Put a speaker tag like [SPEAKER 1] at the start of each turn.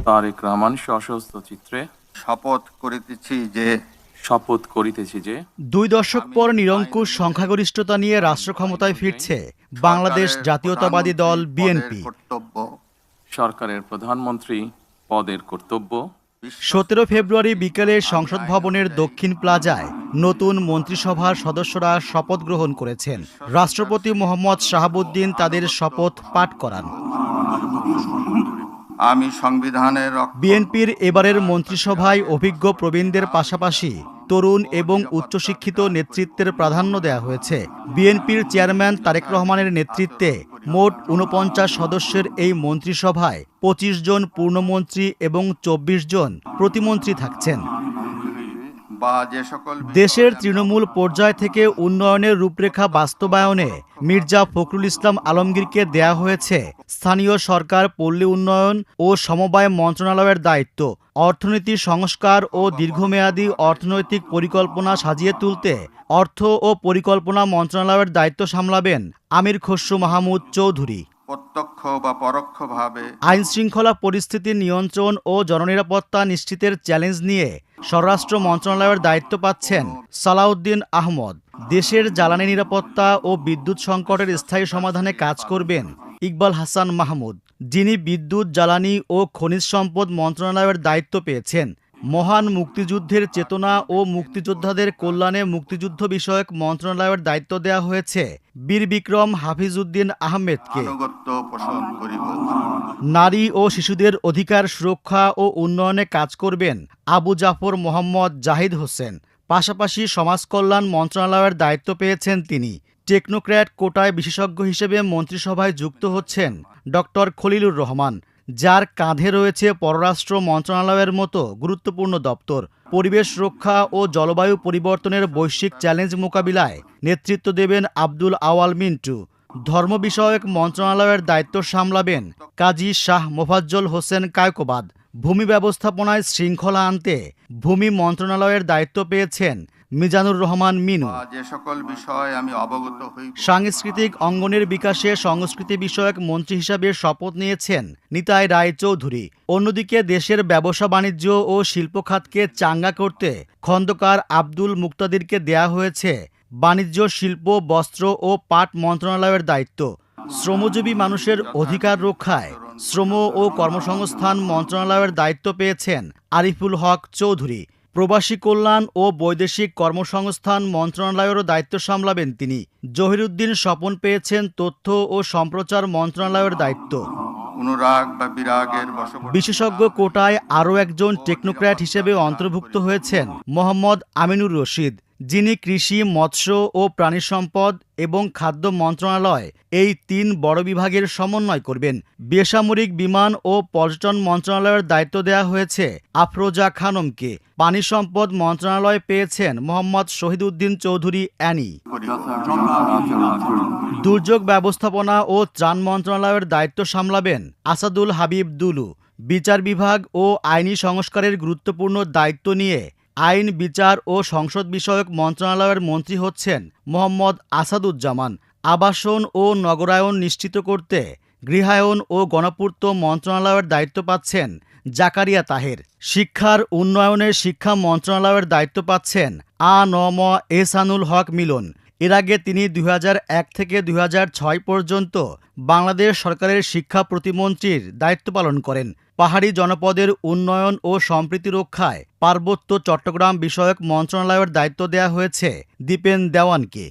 [SPEAKER 1] তারেক রহমান সশস্ত্র চিত্রে
[SPEAKER 2] শপথ করিতেছি যে
[SPEAKER 3] 2 দশক পর নিরঙ্কুশ সংখ্যাগরিষ্ঠতা নিয়ে রাষ্ট্র ক্ষমতায় ফিরছে বাংলাদেশ জাতীয়তাবাদী দল বিএনপি।
[SPEAKER 1] সরকারের প্রধানমন্ত্রী পদের কর্তব্য
[SPEAKER 3] 17 ফেব্রুয়ারি বিকেলে সংসদ ভবনের দক্ষিণ প্লাজায় নতুন মন্ত্রিসভার সদস্যরা শপথ গ্রহণ করেছেন। রাষ্ট্রপতি মোহাম্মদ শাহাবুদ্দিন তাদের শপথ পাঠ করান।
[SPEAKER 2] আমি সংবিধানের
[SPEAKER 3] বিএনপির এবারের মন্ত্রিসভায় অভিজ্ঞ প্রবীণদের পাশাপাশি তরুণ এবং উচ্চশিক্ষিত নেতৃত্বের প্রাধান্য দেওয়া হয়েছে। বিএনপির চেয়ারম্যান তারেক রহমানের নেতৃত্বে মোট 49 সদস্যের এই মন্ত্রিসভায় 25 জন পূর্ণমন্ত্রী এবং 24 জন প্রতিমন্ত্রী থাকছেন। দেশের তৃণমূল পর্যায় থেকে উন্নয়নের রূপরেখা বাস্তবায়নে মির্জা ফখরুল ইসলাম আলমগীরকে দেয়া হয়েছে স্থানীয় সরকার, পল্লী উন্নয়ন ও সমবায় মন্ত্রণালয়ের দায়িত্ব। অর্থনীতি সংস্কার ও দীর্ঘমেয়াদী অর্থনৈতিক পরিকল্পনা সাজিয়ে তুলতে অর্থ ও পরিকল্পনা মন্ত্রণালয়ের দায়িত্ব সামলাবেন আমির খসরু মাহমুদ চৌধুরী।
[SPEAKER 2] প্রত্যক্ষ বা পরোক্ষভাবে
[SPEAKER 3] আইন শৃঙ্খলা পরিস্থিতি নিয়ন্ত্রণ ও জননিরাপত্তা নিশ্চিতের চ্যালেঞ্জ নিয়ে স্বরাষ্ট্র মন্ত্রণালয়ের দায়িত্ব পাচ্ছেন সালাউদ্দিন আহমদ। দেশের জ্বালানি নিরাপত্তা ও বিদ্যুৎ সংকটের স্থায়ী সমাধানে কাজ করবেন ইকবাল হাসান মাহমুদ, যিনি বিদ্যুৎ, জ্বালানি ও খনিজ সম্পদ মন্ত্রণালয়ের দায়িত্ব পেয়েছেন। মহান মুক্তিযুদ্ধের চেতনা ও মুক্তিযোদ্ধাদের কল্যাণে মুক্তিযুদ্ধ বিষয়ক মন্ত্রণালয়ের দায়িত্ব দেওয়া হয়েছে বীর বিক্রম হাফিজউদ্দিন আহমেদকে। নারী ও শিশুদের অধিকার সুরক্ষা ও উন্নয়নে কাজ করবেন আবু জাফর মোহাম্মদ জাহিদ হোসেন। পাশাপাশি সমাজ কল্যাণ মন্ত্রণালয়ের দায়িত্ব পেয়েছেন তিনি। টেকনোক্র্যাট কোটায় বিশেষজ্ঞ হিসেবে মন্ত্রিসভায় যুক্ত হচ্ছেন ডক্টর খলিলুর রহমান, যার কাঁধে রয়েছে পররাষ্ট্র মন্ত্রণালয়ের মতো গুরুত্বপূর্ণ দপ্তর। পরিবেশ রক্ষা ও জলবায়ু পরিবর্তনের বৈশ্বিক চ্যালেঞ্জ মোকাবিলায় নেতৃত্ব দেবেন আব্দুল আওয়াল মিন্টু। ধর্ম বিষয়ক মন্ত্রণালয়ের দায়িত্ব সামলাবেন কাজী শাহ মোফাজ্জল হোসেন কায়কোবাদ। ভূমি ব্যবস্থাপনায় শৃঙ্খলা আনতে ভূমি মন্ত্রণালয়ের দায়িত্ব পেয়েছেন মিজানুর রহমান মিনু।
[SPEAKER 2] যে সকল বিষয় আমি অবগত হই।
[SPEAKER 3] সাংস্কৃতিক অঙ্গনের বিকাশে সংস্কৃতি বিষয়ক মন্ত্রী হিসাবে শপথ নিয়েছেন নিতাই রায়চৌধুরী। অন্যদিকে দেশের ব্যবসা বাণিজ্য ও শিল্প খাতকে চাঙ্গা করতে খন্দকার আব্দুল মুক্তাদিরকে দেয়া হয়েছে বাণিজ্য, শিল্প, বস্ত্র ও পাট মন্ত্রণালয়ের দায়িত্ব। শ্রমজীবী মানুষের অধিকার রক্ষায় শ্রম ও কর্মসংস্থান মন্ত্রণালয়ের দায়িত্ব পেয়েছেন আরিফুল হক চৌধুরী। প্রবাসী কল্যাণ ও বৈদেশিক কর্মসংস্থান মন্ত্রণালয়েরও দায়িত্ব সামলাবেন তিনি। জহিরুদ্দিন স্বপন পেয়েছেন তথ্য ও সম্প্রচার মন্ত্রণালয়ের দায়িত্ব। বিশেষজ্ঞ কোটায় আরও একজন টেকনোক্র্যাট হিসেবে অন্তর্ভুক্ত হয়েছেন মোহাম্মদ আমিনুর রশিদ, যিনি কৃষি, মৎস্য ও প্রাণী সম্পদ এবং খাদ্য মন্ত্রণালয় এই 3 বড় বিভাগের সমন্বয় করবেন। বেসামরিক বিমান ও পর্যটন মন্ত্রণালয়ের দায়িত্ব দেওয়া হয়েছে আফরোজা খানমকে। পানি সম্পদ মন্ত্রণালয় পেয়েছেন মোহাম্মদ শহীদউদ্দিন চৌধুরী অ্যানি। দুর্যোগ ব্যবস্থাপনা ও ত্রাণ মন্ত্রণালয়ের দায়িত্ব সামলাবেন আসাদুল হাবিব দুলু। বিচার বিভাগ ও আইনি সংস্কারের গুরুত্বপূর্ণ দায়িত্ব নিয়ে আইন, বিচার ও সংসদ বিষয়ক মন্ত্রণালয়ের মন্ত্রী হচ্ছেন মোহাম্মদ আসাদুজ্জামান। আবাসন ও নগরায়ন নিশ্চিত করতে গৃহায়ন ও গণপূর্ত মন্ত্রণালয়ের দায়িত্ব পাচ্ছেন জাকারিয়া তাহের। শিক্ষার উন্নয়নে শিক্ষা মন্ত্রণালয়ের দায়িত্ব পাচ্ছেন আ.ন.ম এহসানুল হক মিলন। এর আগে তিনি 2001 থেকে 2006 পর্যন্ত বাংলাদেশ সরকারের শিক্ষা প্রতিমন্ত্রীর দায়িত্ব পালন করেন। পাহাড়ি জনপদের উন্নয়ন ও সম্প্রীতি রক্ষায় পার্বত্য চট্টগ্রাম বিষয়ক মন্ত্রণালয়ের দায়িত্ব দেওয়া হয়েছে দীপেন দেওয়ানকে।